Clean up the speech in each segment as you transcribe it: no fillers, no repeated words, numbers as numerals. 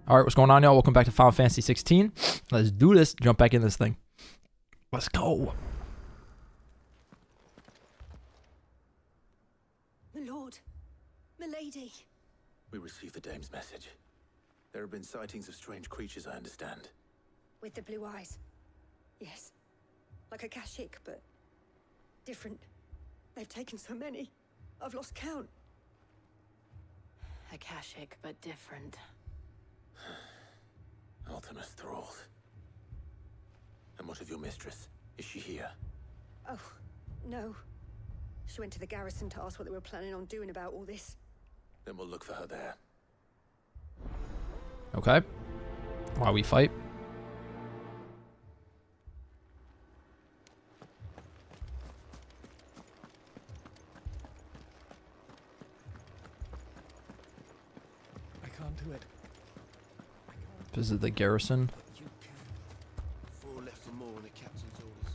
All right, what's going on, y'all? Welcome back to Final Fantasy 16. Let's do this. Jump back in this thing. Let's go. My lord, milady. We received the dame's message. There have been sightings of strange creatures, I understand. With the blue eyes. Yes. Like a Kashyyyk, but different. They've taken so many. I've lost count. A Kashyyyk, but different. Ultimus thralls. And what of your mistress? Is she here? Oh, no. She went to the garrison to ask what they were planning on doing about all this. Then we'll look for her there. Okay. While we fight. I can't do it. Visit the garrison. You can. 4 left or more on the captain's orders.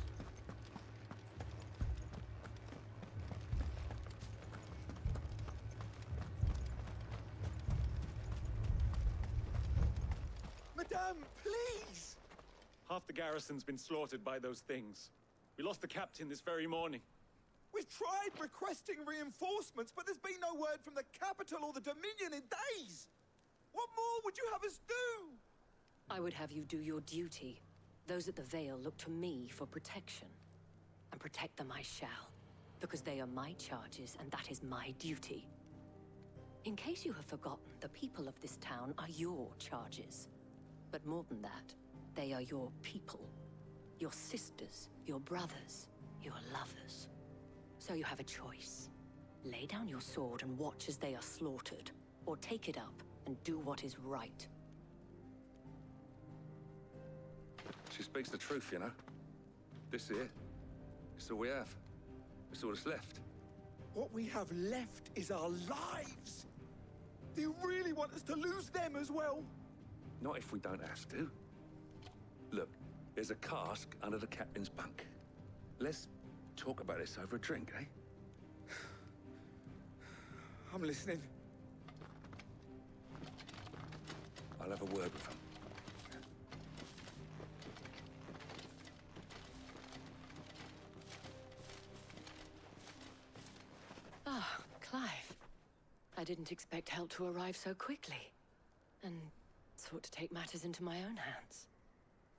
Madame, please! Half the garrison's been slaughtered by those things. We lost the captain this very morning. We've tried requesting reinforcements, but there's been no word from the capital or the Dominion in days! What more would you have us do? I would have you do your duty. Those at the Vale look to me for protection. And protect them I shall. Because they are my charges, and that is my duty. In case you have forgotten, the people of this town are your charges. But more than that, they are your people. Your sisters, your brothers, your lovers. So you have a choice. Lay down your sword and watch as they are slaughtered, or take it up and do what is right. She speaks the truth, you know. This here, it's all we have. It's all that's left. What we have left is our lives! Do you really want us to lose them as well? Not if we don't have to. Look, there's a cask under the captain's bunk. Let's talk about this over a drink, eh? I'm listening. I'll have a word with him. Ah, Clive. I didn't expect help to arrive so quickly. And sought to take matters into my own hands.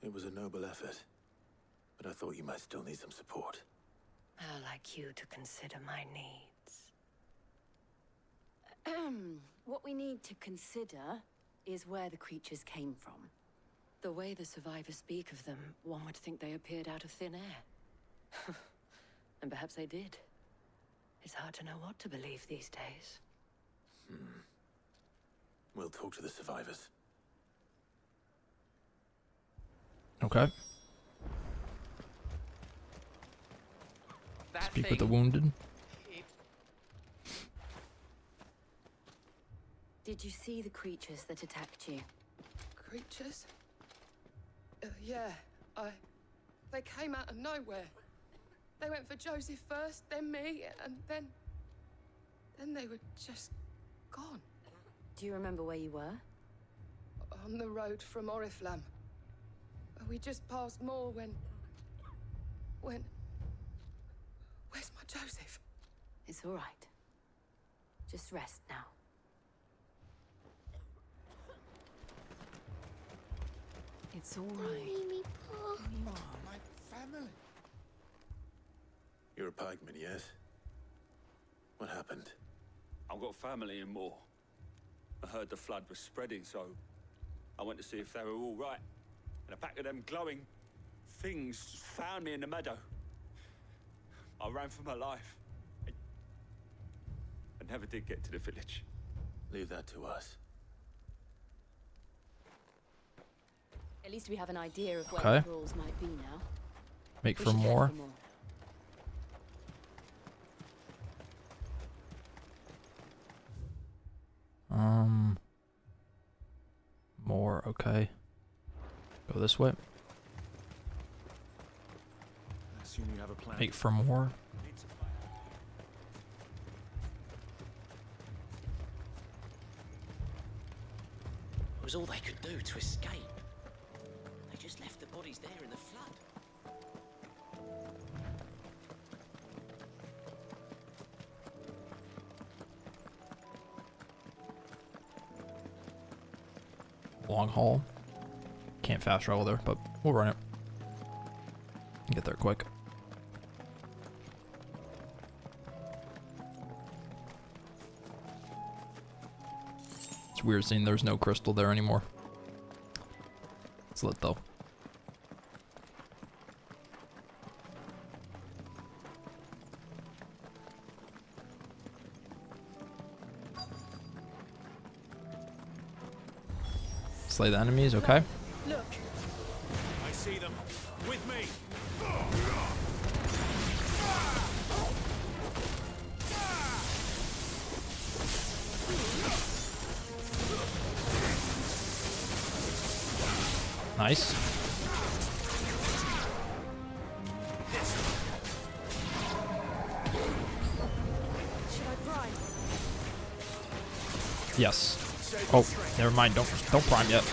It was a noble effort, but I thought you might still need some support. How like you to consider my needs. What we need to consider is where the creatures came from. The way the survivors speak of them, one would think they appeared out of thin air. And perhaps they did. It's hard to know what to believe these days. We'll talk to the survivors. Okay. Speak with the wounded. Did you see the creatures that attacked you? Creatures? Yeah, they came out of nowhere. They went for Joseph first, then me, and then they were just gone. Do you remember where you were? On the road from Oriflamme. We just passed Moor when... Where's my Joseph? It's all right. Just rest now. It's all right. My family. You're a pikeman, yes? What happened? I've got family in Moor. I heard the flood was spreading, so I went to see if they were all right. And a pack of them glowing things found me in the meadow. I ran for my life. I never did get to the village. Leave that to us. At least we have an idea of where Okay. the thralls might be now. Make We for should head more. More, okay. Go this way. I assume you have a plan. Make for more. was all they could do to escape. They just left the bodies there in the flood. Long haul. Can't fast travel there, but we'll run it. Get there quick. It's weird seeing there's no crystal there anymore. It's lit though. Slay the enemies, okay. Look. I see them. With me. Nice. Should I prime? Yes. Oh, never mind. Don't prime yet.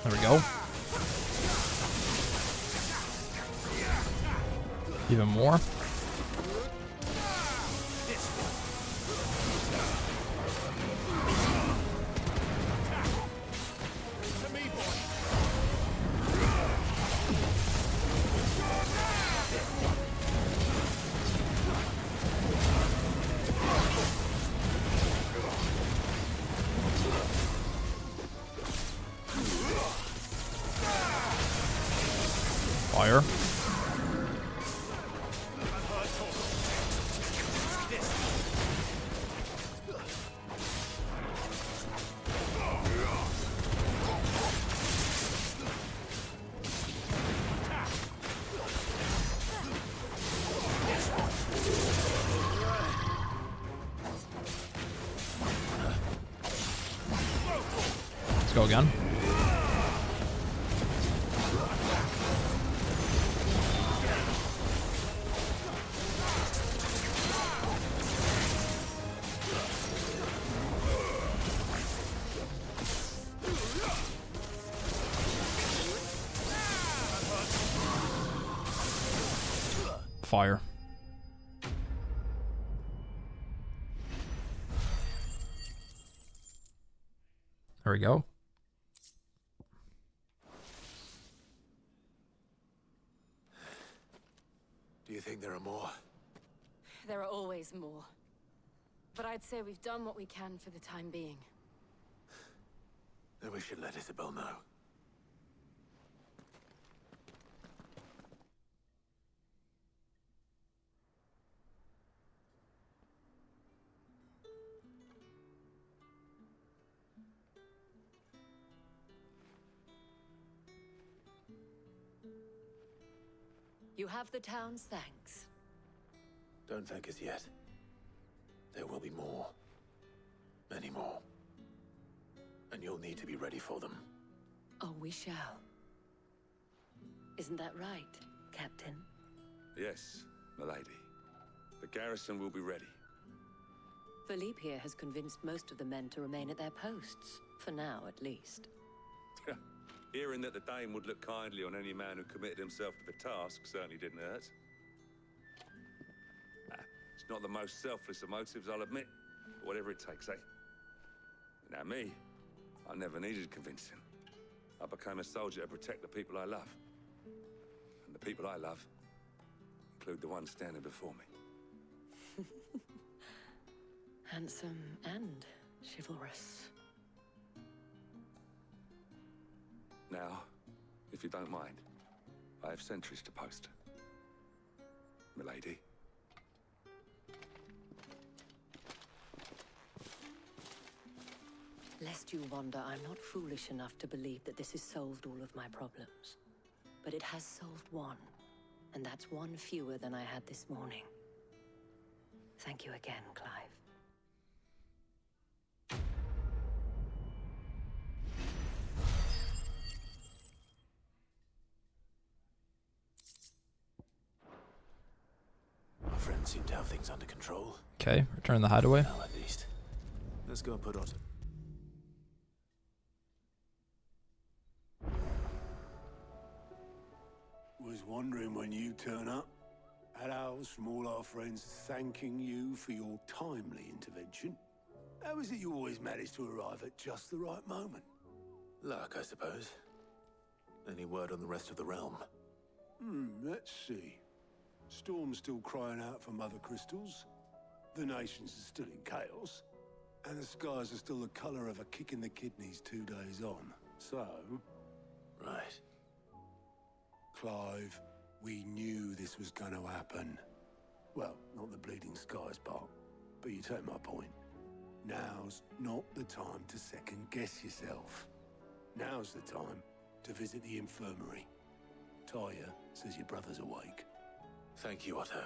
There we go. Even more. Fire. Let's go again. Fire. There we go. Do you think there are more? There are always more. But I'd say we've done what we can for the time being. Then we should let Isabel know. You have the town's thanks. Don't thank us yet. There will be more. Many more. And you'll need to be ready for them. Oh, we shall. Isn't that right, Captain? Yes, milady. The garrison will be ready. Philippe here has convinced most of the men to remain at their posts. For now, at least. Hearing that the Dane would look kindly on any man who committed himself to the task certainly didn't hurt. It's not the most selfless of motives, I'll admit. But whatever it takes, eh? Now me, I never needed convincing. I became a soldier to protect the people I love. And the people I love include the ones standing before me. Handsome and chivalrous. Now, if you don't mind, I have sentries to post. milady. Lest you wonder, I'm not foolish enough to believe that this has solved all of my problems. But it has solved one, and that's one fewer than I had this morning. Thank you again, Clive. Our friends seem to have things under control. Okay, return to the hideaway. Now at least. Let's go and put on. Was wondering when you turn up. Had owls from all our friends thanking you for your timely intervention. How is it you always manage to arrive at just the right moment? Luck, I suppose. Any word on the rest of the realm? Let's see. Storm's still crying out for Mother Crystals. The nations are still in chaos. And the skies are still the colour of a kick in the kidneys 2 days on. So... Right. Clive, we knew this was going to happen. Well, not the bleeding skies part, but you take my point. Now's not the time to second-guess yourself. Now's the time to visit the infirmary. Talia says your brother's awake. Thank you, Otto.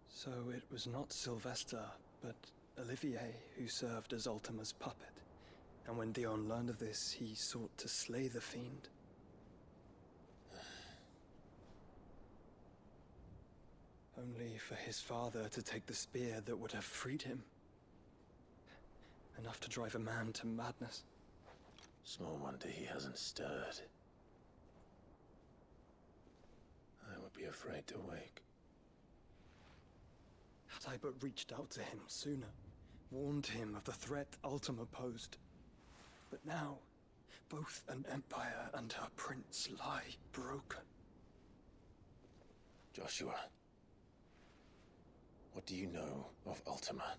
So it was not Sylvester, but Olivier who served as Ultima's puppet. And when Dion learned of this, he sought to slay the fiend. Only for his father to take the spear that would have freed him. Enough to drive a man to madness. Small wonder he hasn't stirred. I would be afraid to wake. Had I but reached out to him sooner, warned him of the threat Ultima posed. But now, both an empire and her prince lie broken. Joshua, what do you know of Ultima?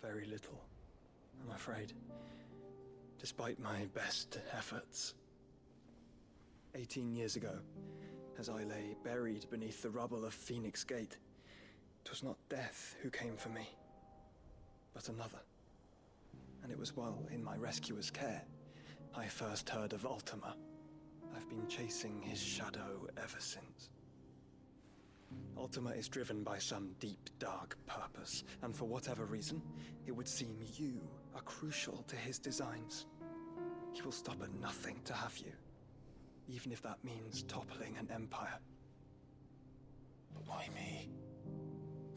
Very little, I'm afraid. Despite my best efforts. 18 years ago, as I lay buried beneath the rubble of Phoenix Gate, 'twas not death who came for me, but another. And it was while in my rescuer's care, I first heard of Ultima. I've been chasing his shadow ever since. Ultima is driven by some deep, dark purpose, and for whatever reason, it would seem you are crucial to his designs. He will stop at nothing to have you, even if that means toppling an empire. But why me?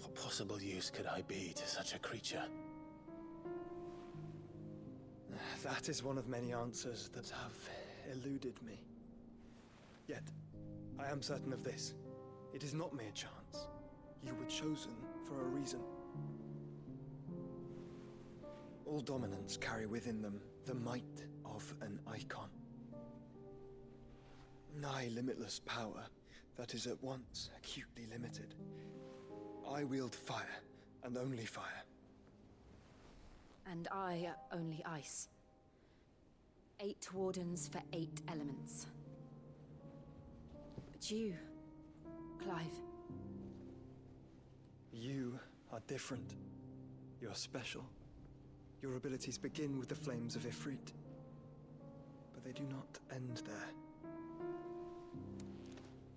What possible use could I be to such a creature? That is one of many answers that have eluded me. Yet, I am certain of this. It is not mere chance. You were chosen for a reason. All dominants carry within them the might of an icon. Nigh limitless power that is at once acutely limited. I wield fire, and only fire. And I only ice. 8 wardens for 8 elements. But you, Clive. You are different. You're special. Your abilities begin with the flames of Ifrit. But they do not end there.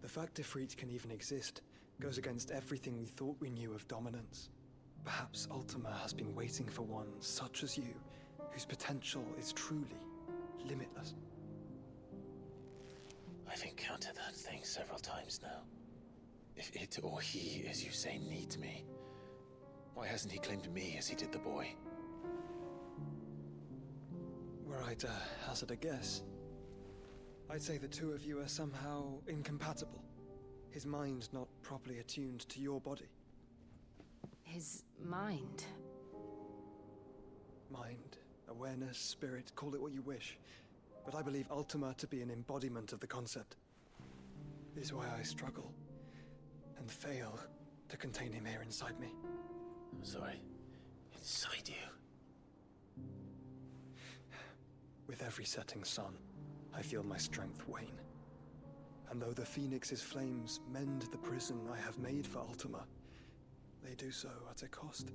The fact Ifrit can even exist goes against everything we thought we knew of dominance. Perhaps Ultima has been waiting for one such as you, whose potential is truly limitless. I've encountered that thing several times now. If it or he, as you say, needs me, why hasn't he claimed me as he did the boy? Were I to hazard a guess, I'd say the two of you are somehow incompatible. His mind not properly attuned to your body. His mind? Mind, awareness, spirit, call it what you wish. but I believe Ultima to be an embodiment of the concept. It is why I struggle and fail to contain him here inside me. I'm sorry. Inside you? With every setting sun, I feel my strength wane. And though the Phoenix's flames mend the prison I have made for Ultima, they do so at a cost.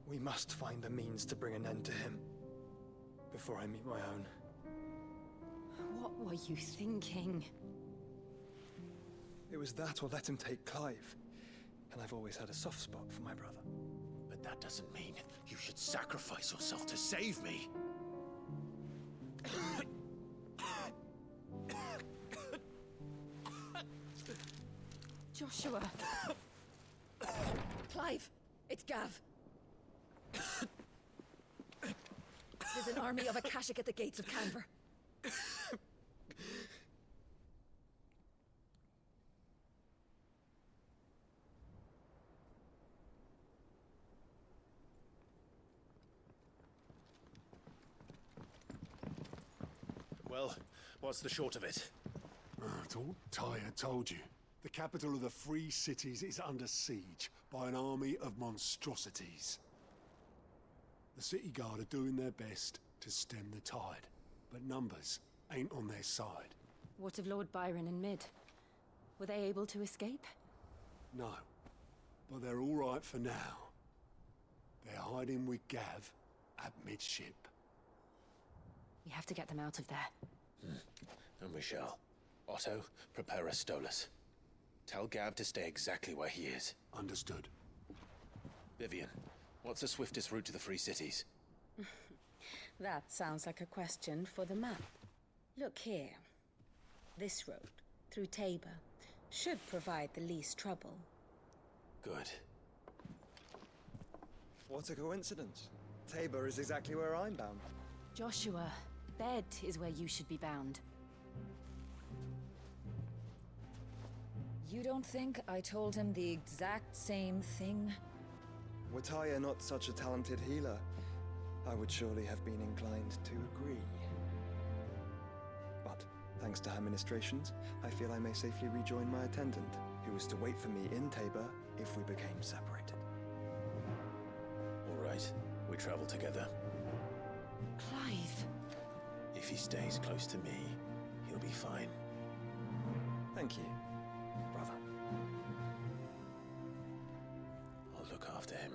We must find a means to bring an end to him before I meet my own. What were you thinking? It was that or let him take Clive. And I've always had a soft spot for my brother. But that doesn't mean you should sacrifice yourself to save me. Joshua. Clive, it's Gav. There's an army of Akashic at the gates of Canver. Well, what's the short of it? I thought Tyre told you. The capital of the Free Cities is under siege by an army of monstrosities. The city guard are doing their best to stem the tide, but numbers ain't on their side. What of Lord Byron and Mid? Were they able to escape? No, but they're all right for now. They're hiding with Gav at midship. We have to get them out of there. And we shall. Otto, prepare a Stolas. Tell Gav to stay exactly where he is. Understood. Vivian, what's the swiftest route to the Free Cities? That sounds like a question for the map. Look here. This road, through Tabor, should provide the least trouble. Good. What a coincidence. Tabor is exactly where I'm bound. Joshua, Bed is where you should be bound. You don't think I told him the exact same thing? Were Tyre not such a talented healer, I would surely have been inclined to agree. But, thanks to her ministrations, I feel I may safely rejoin my attendant, who was to wait for me in Tabor if we became separated. All right, we travel together. Clive. If he stays close to me, he'll be fine. Thank you, brother. I'll look after him.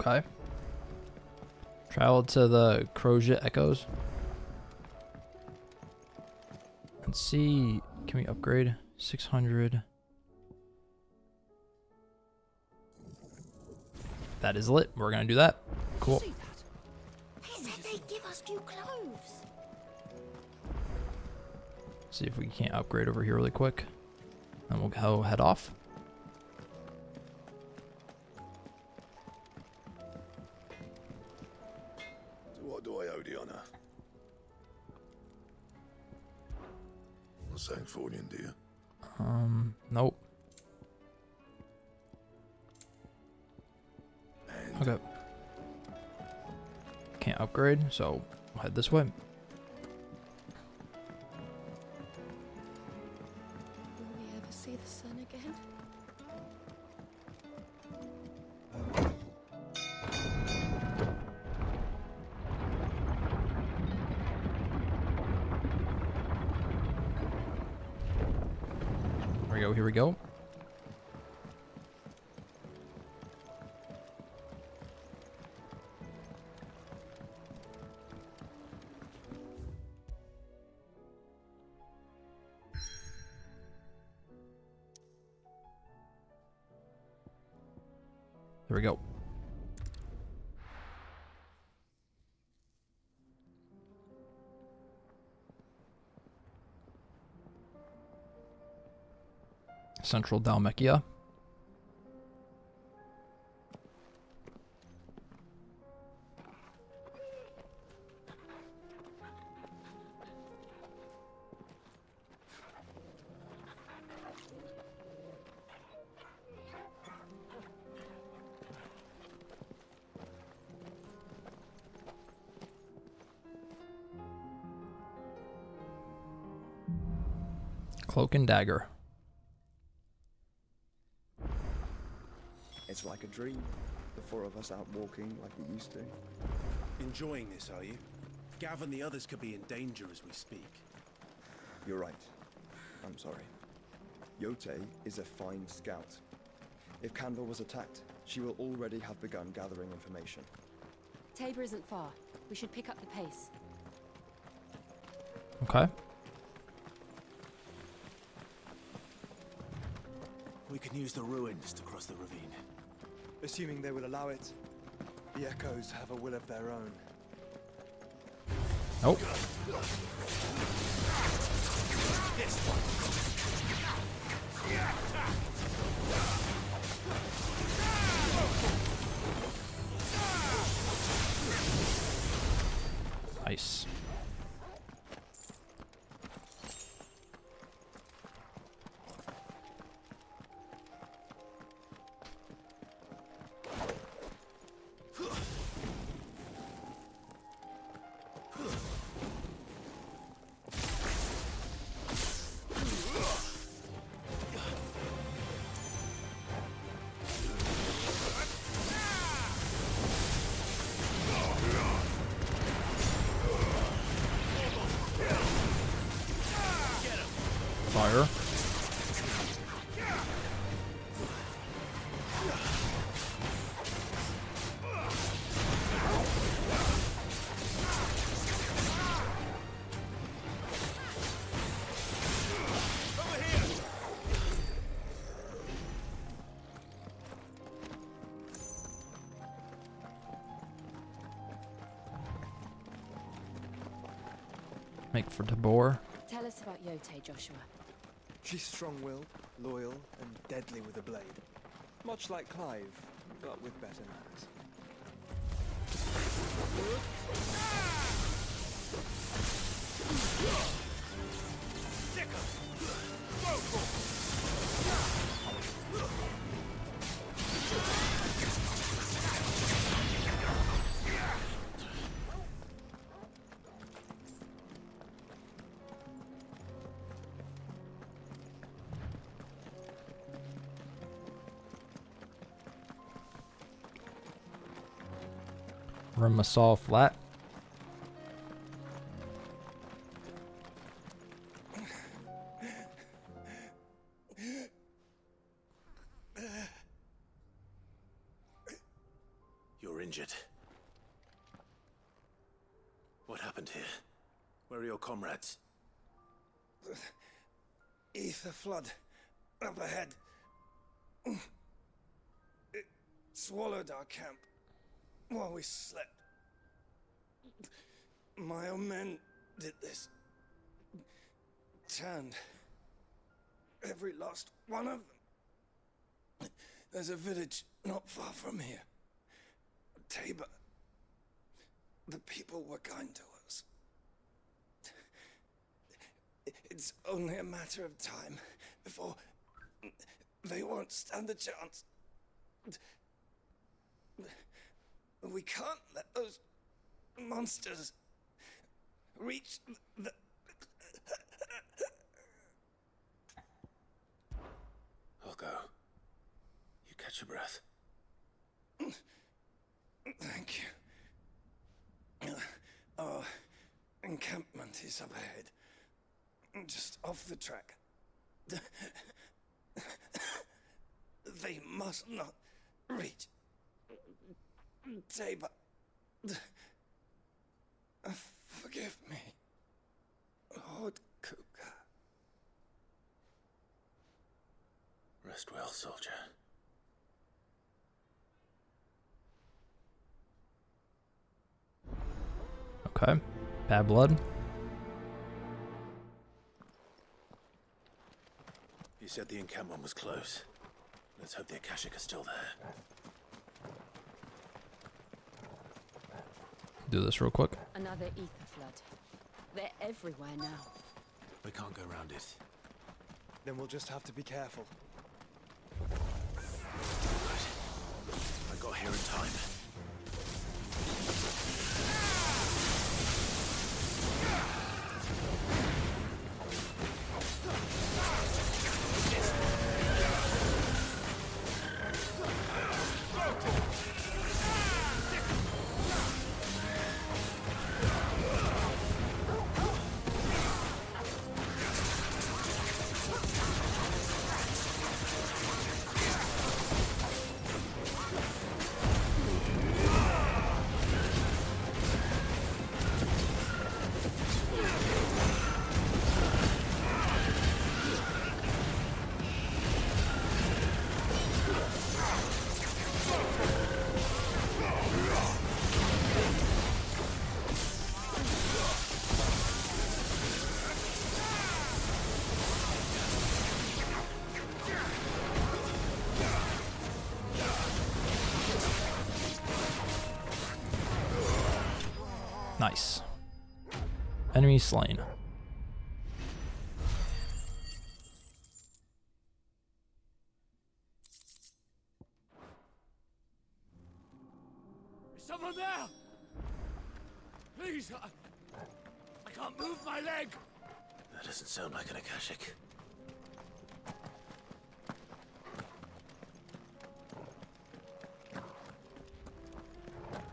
Okay. Travel to the Crozet Echoes. Let's see. Can we upgrade? 600. That is lit. We're gonna do that. Cool. See that? He said they'd give us new clothes. See if we can't upgrade over here really quick. Then we'll go head off. What do I owe the honor? Not Sangfordian, do you? Nope. Okay. Can't upgrade, so we'll head this way. Will we ever see the sun again? Here we go, here we go. There we go. Central Dhalmekia. Cloak and dagger. It's like a dream. The four of us out walking like we used to. Enjoying this, are you? Gav and the others could be in danger as we speak. You're right. I'm sorry. Yote is a fine scout. If Canva was attacked, she will already have begun gathering information. Tabor isn't far. We should pick up the pace. Okay. We can use the ruins to cross the ravine. Assuming they will allow it. The Echoes have a will of their own. Nope. This one. Nice. Fire. Make for Tabor. Tell us about Yote, Joshua. She's strong-willed, loyal, and deadly with a blade. Much like Clive, but with better manners. Ramasal flat. You're injured. What happened here? Where are your comrades? Ether flood. Up ahead. It swallowed our camp while we slept. My own men did this. Turned every last one of them. There's a village not far from here. Tabor. The people were kind to us. It's only a matter of time before they won't stand a chance. We can't let those monsters reach the... I'll go. You catch your breath. Thank you. Our encampment is up ahead. Just off the track. They must not reach Tabor. Forgive me, Lord Kuka. Rest well, soldier. Okay. Bad blood. You said the encampment was close. Let's hope the Akashic are still there. Do this real quick. Another ether flood. They're everywhere now. We can't go around it. Then we'll just have to be careful. I got here in time. Nice. Enemy slain. Is someone there? Please, I can't move my leg. That doesn't sound like an Akashic.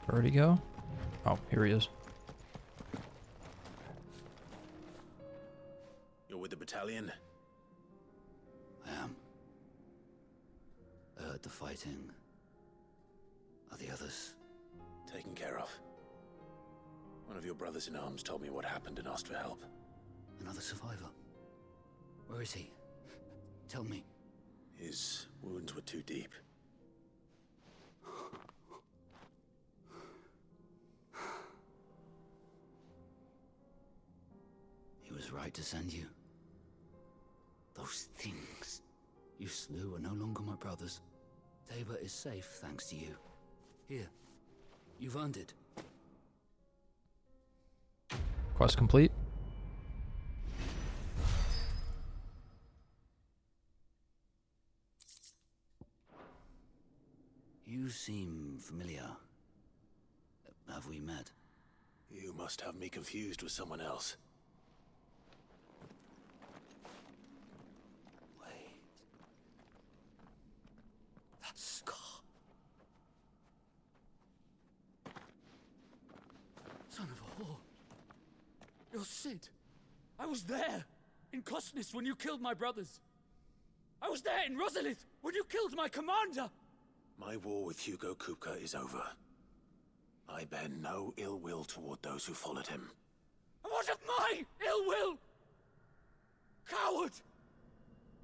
Where'd he go? Oh, here he is. You're with the battalion? I am. I heard the fighting. Are the others? Taken care of. One of your brothers in arms told me what happened and asked for help. Another survivor? Where is he? Tell me. His wounds were too deep. He was right to send you. Those things you slew are no longer my brothers. Tabor is safe thanks to you. Here, you've earned it. Quest complete. You seem familiar. Have we met? You must have me confused with someone else. Wait. That scar. Son of a whore. You're Sid. I was there in Cosnes when you killed my brothers. I was there in Rosalith when you killed my commander. My war with Hugo Kupka is over. I bear no ill will toward those who followed him. And what of my ill will? Coward!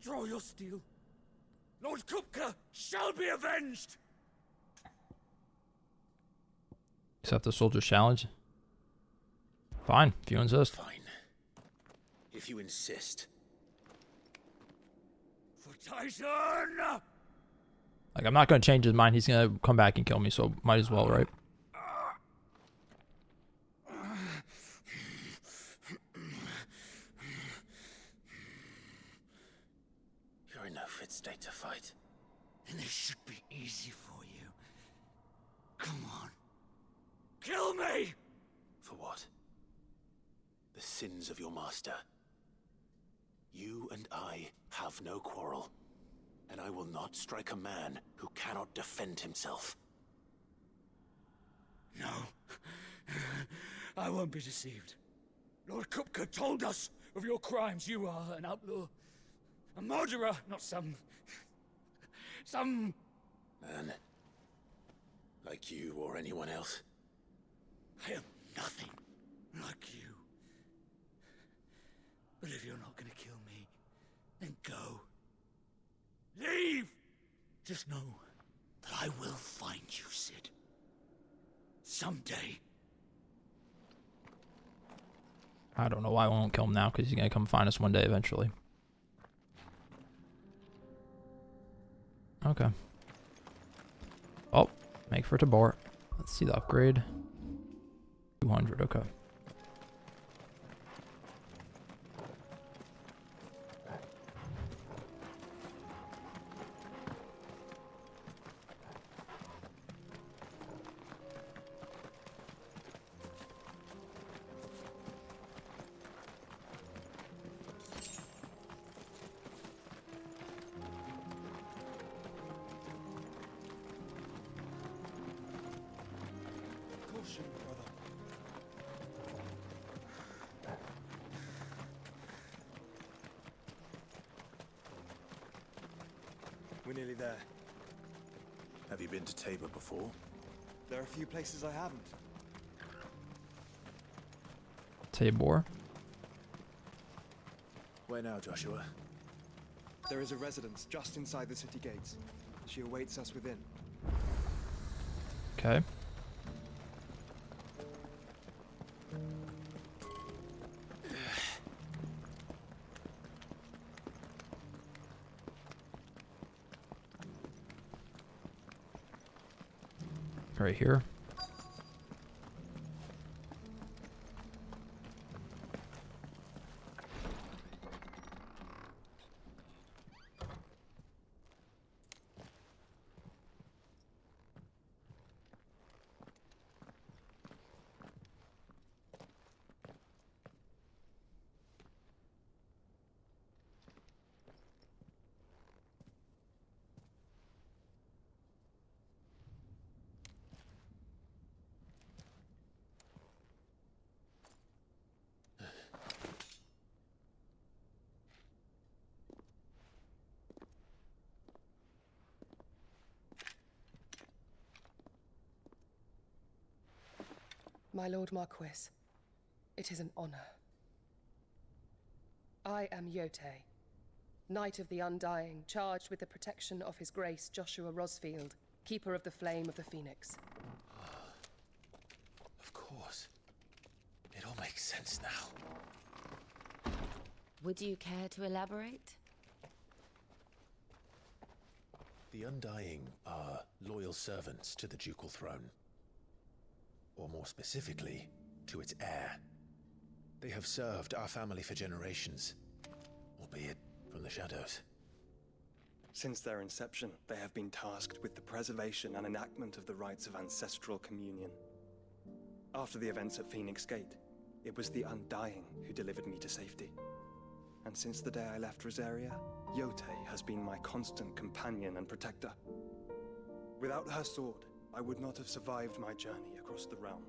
Draw your steel. Lord Kupka shall be avenged! Accept the soldier's challenge. Fine, if you insist. Fine. If you insist. For Titan! Like, I'm not going to change his mind. He's going to come back and kill me, so might as well, right? You're in no fit state to fight. And this should be easy for you. Come on. Kill me! For what? The sins of your master. You and I have no quarrel. And I will not strike a man who cannot defend himself. No. I won't be deceived. Lord Kupka told us of your crimes. You are an outlaw. A murderer, not some man. Like you or anyone else. I am nothing like you. But if you're not gonna kill me, then go. Leave! Just know that I will find you, Sid. Someday. I don't know why I won't kill him now, because he's going to come find us one day eventually. Okay. Oh, make for Tabor. Let's see the upgrade. 200, okay. Caution, brother. We're nearly there. Have you been to Tabor before? There are a few places I haven't. Tabor. Where now, Joshua? There is a residence just inside the city gates. She awaits us within. Okay. Right here. My Lord Marquis, it is an honor. I am Yotei, Knight of the Undying, charged with the protection of His Grace Joshua Rosfield, Keeper of the Flame of the Phoenix. Of course. It all makes sense now. Would you care to elaborate? The Undying are loyal servants to the ducal throne. Or more specifically, to its heir. They have served our family for generations, albeit from the shadows. Since their inception, they have been tasked with the preservation and enactment of the rites of ancestral communion. After the events at Phoenix Gate, it was the Undying who delivered me to safety. And since the day I left Rosaria, Yotei has been my constant companion and protector. Without her sword, I would not have survived my journey across the realm.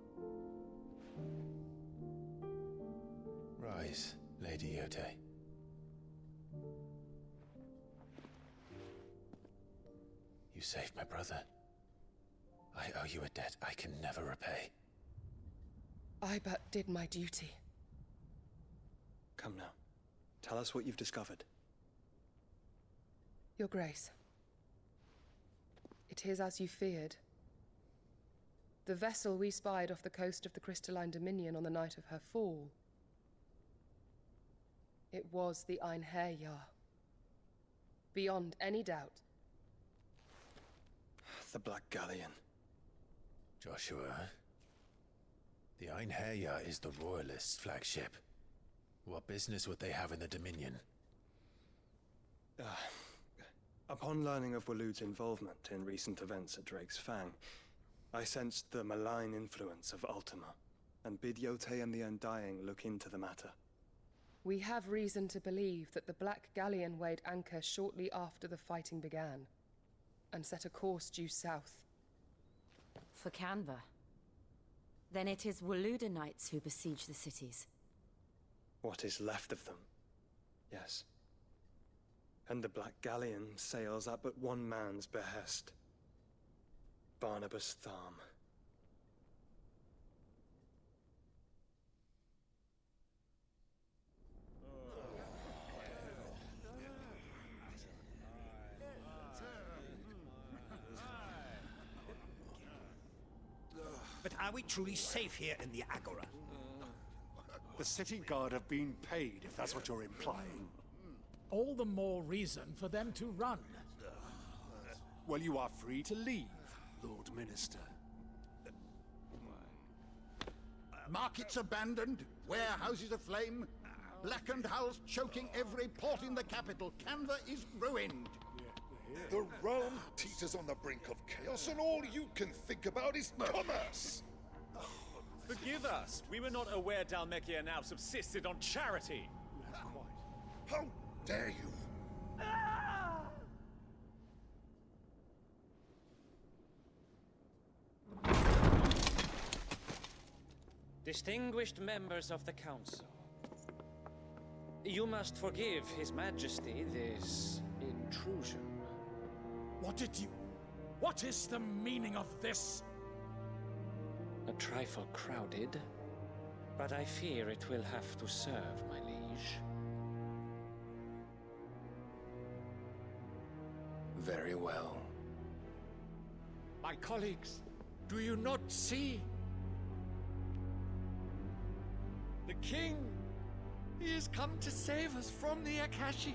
Rise, Lady Yotei. You saved my brother. I owe you a debt I can never repay. I but did my duty. Come now. Tell us what you've discovered. Your Grace. It is as you feared. The vessel we spied off the coast of the Crystalline Dominion on the night of her fall. It was the Einherjar. Beyond any doubt. The Black Galleon. Joshua, the Einherjar is the Royalists' flagship. What business would they have in the Dominion? Upon learning of Waloed's involvement in recent events at Drake's Fang, I sensed the malign influence of Ultima, and bid Yotei and the Undying look into the matter. We have reason to believe that the Black Galleon weighed anchor shortly after the fighting began, and set a course due south. For Canva. Then it is Waloed Knights who besiege the cities. What is left of them, yes. And the Black Galleon sails at but one man's behest. Barnabas Tharm. But are we truly safe here in the Agora? The city guard have been paid, if that's what you're implying. All the more reason for them to run. Well, you are free to leave, Lord Minister. Markets abandoned, warehouses aflame, blackened hulls choking every port in the capital. Canva is ruined. The realm teeters on the brink of chaos, and all you can think about is commerce! Forgive us. We were not aware Dhalmekia now subsisted on charity. How dare you? Distinguished members of the Council, you must forgive His Majesty this intrusion. What is the meaning of this? A trifle crowded, but I fear it will have to serve, my liege. Very well. My colleagues, do you not see? The king! He has come to save us from the Akashic.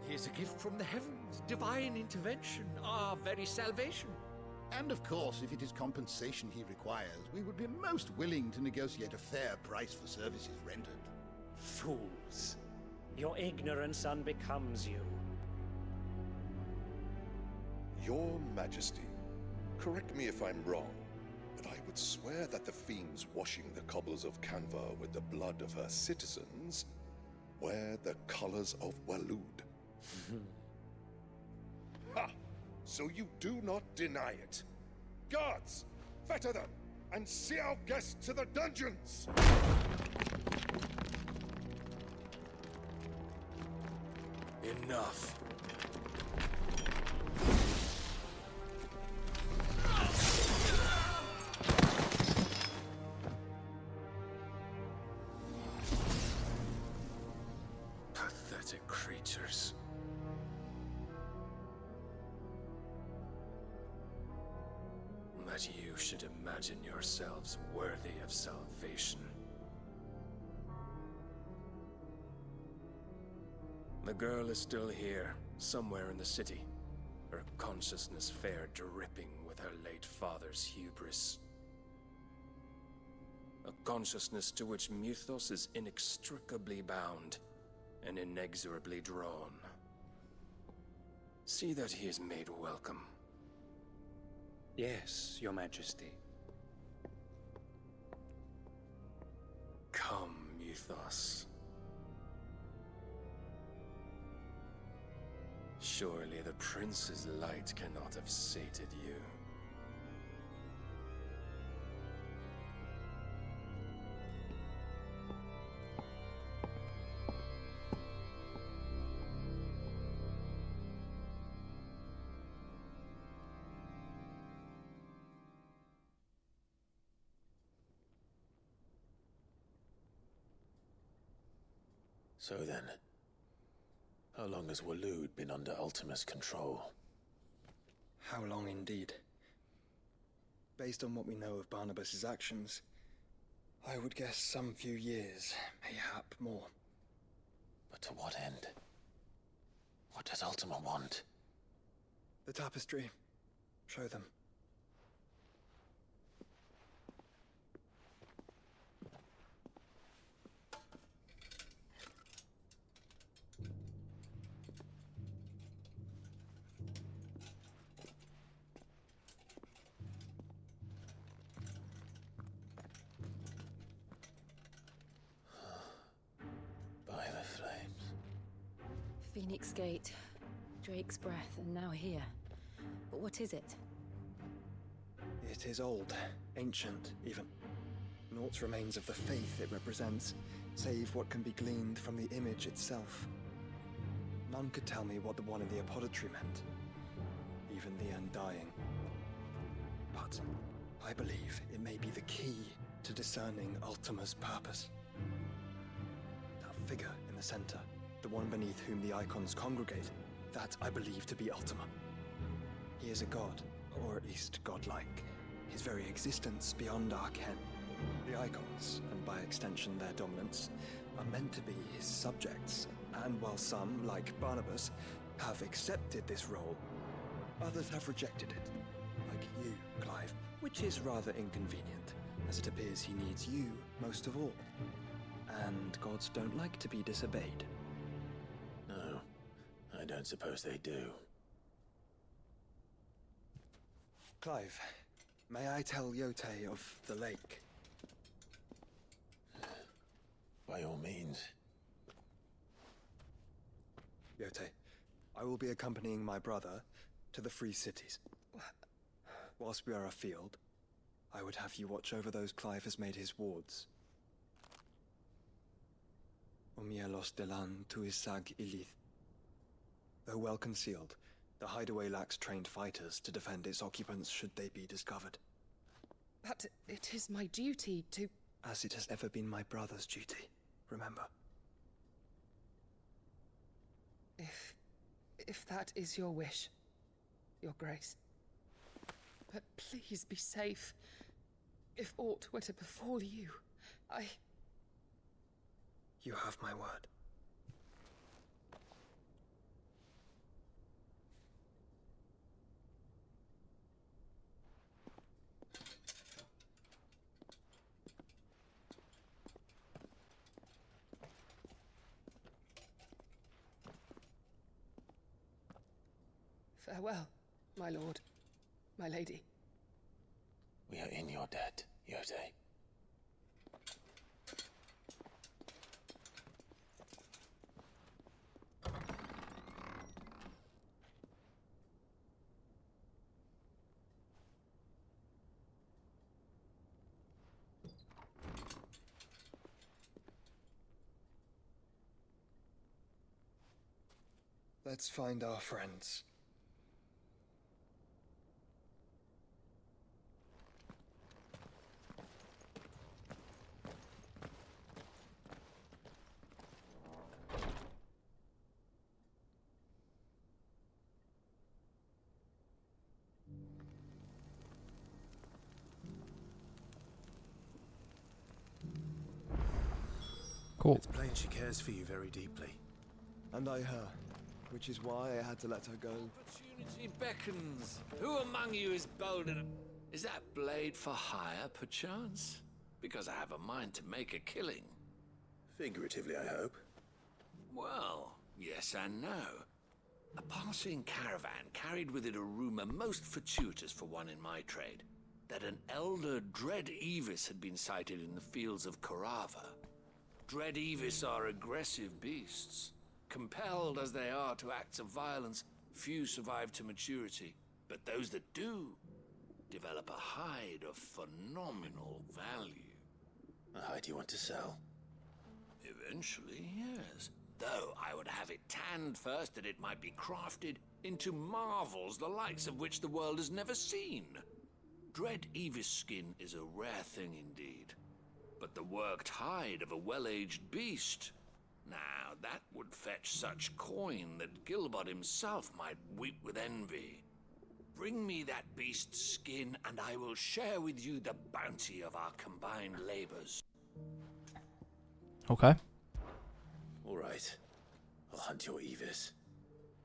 He is a gift from the heavens, divine intervention, our very salvation. And of course, if it is compensation he requires, we would be most willing to negotiate a fair price for services rendered. Fools. Your ignorance unbecomes you. Your Majesty, correct me if I'm wrong, but I would swear that the fiends washing the cobbles of Canva with the blood of her citizens wear the colors of Waloed. Ha! So you do not deny it. Guards, fetter them, and see our guests to the dungeons! Enough. Pathetic creatures. That you should imagine yourselves worthy of salvation. The girl is still here, somewhere in the city, her consciousness fair dripping with her late father's hubris. A consciousness to which Mythos is inextricably bound and inexorably drawn. See that he is made welcome. Yes, Your Majesty. Come, Mythos. Surely the prince's light cannot have sated you. So then, how long has Waloed been under Ultima's control? How long indeed? Based on what we know of Barnabas's actions, I would guess some few years, mayhap more. But to what end? What does Ultima want? The tapestry. Show them. By the flames. Phoenix Gate, Drake's Breath, and now here. But what is it? It is old, ancient, even. Naught remains of the faith it represents, save what can be gleaned from the image itself. None could tell me what the one in the apothecary meant, even the Undying. But I believe it may be the key to discerning Ultima's purpose. That figure in the center, the one beneath whom the icons congregate, that I believe to be Ultima. He is a god, or at least godlike, his very existence beyond our ken. The icons, and by extension their dominance, are meant to be his subjects, and while some, like Barnabas, have accepted this role, others have rejected it, like you, Clive, which is rather inconvenient, as it appears he needs you most of all. And gods don't like to be disobeyed. No, I don't suppose they do. Clive, may I tell Yote of the lake? By all means. Yote, I will be accompanying my brother to the Free Cities. Whilst we are afield, I would have you watch over those Clive has made his wards. Omielos delan tuisag ilith. Though well concealed, the hideaway lacks trained fighters to defend its occupants should they be discovered. But it is my duty to... As it has ever been my brother's duty, remember. If that is your wish, Your Grace. But please be safe. If aught were to befall you, You have my word. Farewell, my lord, my lady. We are in your debt, Yote. Let's find our friends. Cool. It's plain she cares for you very deeply. And I her, which is why I had to let her go. Opportunity beckons. Who among you is bold enough? Is that blade for hire, perchance? Because I have a mind to make a killing. Figuratively, I hope. Well, yes and no. A passing caravan carried with it a rumor most fortuitous for one in my trade, that an elder Dread Evis had been sighted in the fields of Korava. Dread Evis are aggressive beasts. Compelled as they are to acts of violence, few survive to maturity. But those that do develop a hide of phenomenal value. A hide you want to sell? Eventually, yes. Though I would have it tanned first that it might be crafted into marvels the likes of which the world has never seen. Dread Evis skin is a rare thing indeed. But the worked hide of a well-aged beast, now that would fetch such coin that Gilbert himself might weep with envy. Bring me that beast's skin, and I will share with you the bounty of our combined labors. Okay. All right. I'll hunt your Evis.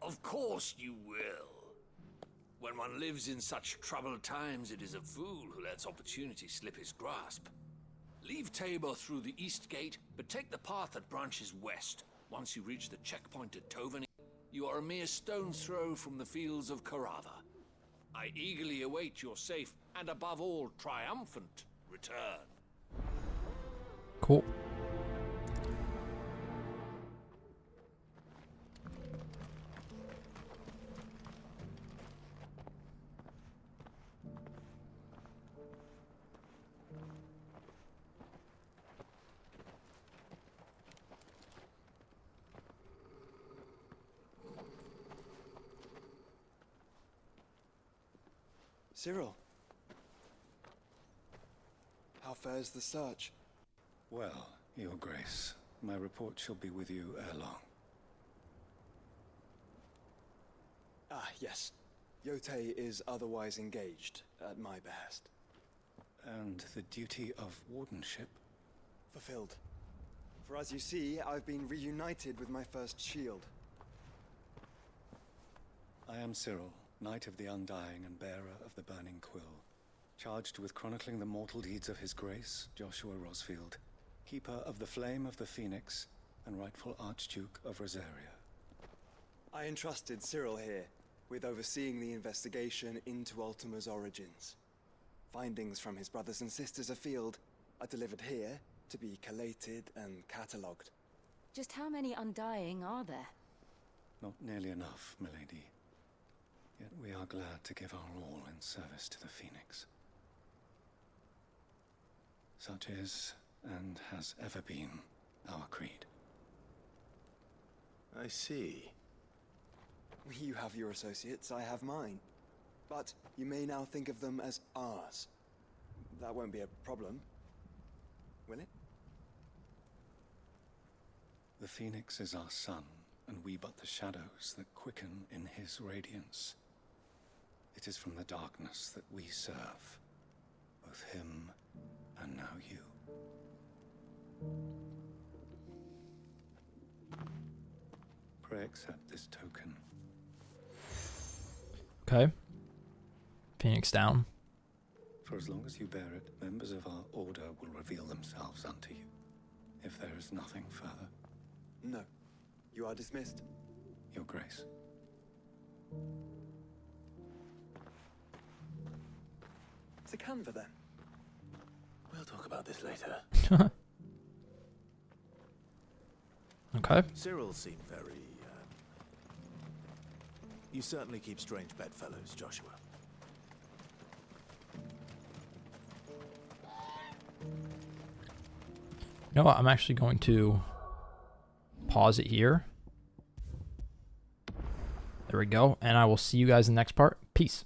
Of course you will. When one lives in such troubled times, it is a fool who lets opportunity slip his grasp. Leave Tabor through the east gate, but take the path that branches west. Once you reach the checkpoint at Tovani, you are a mere stone's throw from the fields of Korava. I eagerly await your safe, and above all, triumphant return. Cool. Cyril. How fares the search? Well, Your Grace, my report shall be with you ere long. Ah, yes. Yotei is otherwise engaged, at my behest. And the duty of wardenship? Fulfilled. For as you see, I've been reunited with my first shield. I am Cyril, Knight of the Undying and bearer of the Burning Quill, charged with chronicling the mortal deeds of His Grace, Joshua Rosfield, keeper of the Flame of the Phoenix and rightful Archduke of Rosaria. I entrusted Cyril here with overseeing the investigation into Ultima's origins. Findings from his brothers and sisters afield are delivered here to be collated and catalogued. Just how many Undying are there? Not nearly enough, milady. Yet we are glad to give our all in service to the Phoenix. Such is, and has ever been, our creed. I see. You have your associates, I have mine. But you may now think of them as ours. That won't be a problem, will it? The Phoenix is our sun, and we but the shadows that quicken in his radiance. It is from the darkness that we serve, both him and now you. Pray accept this token. Okay. Phoenix down. For as long as you bear it, members of our order will reveal themselves unto you. If there is nothing further. No. You are dismissed. Your Grace. To Canva, then. We'll talk about this later. Okay. Cyril seemed very, You certainly keep strange bedfellows, Joshua. You know what? I'm actually going to pause it here. There we go. And I will see you guys in the next part. Peace.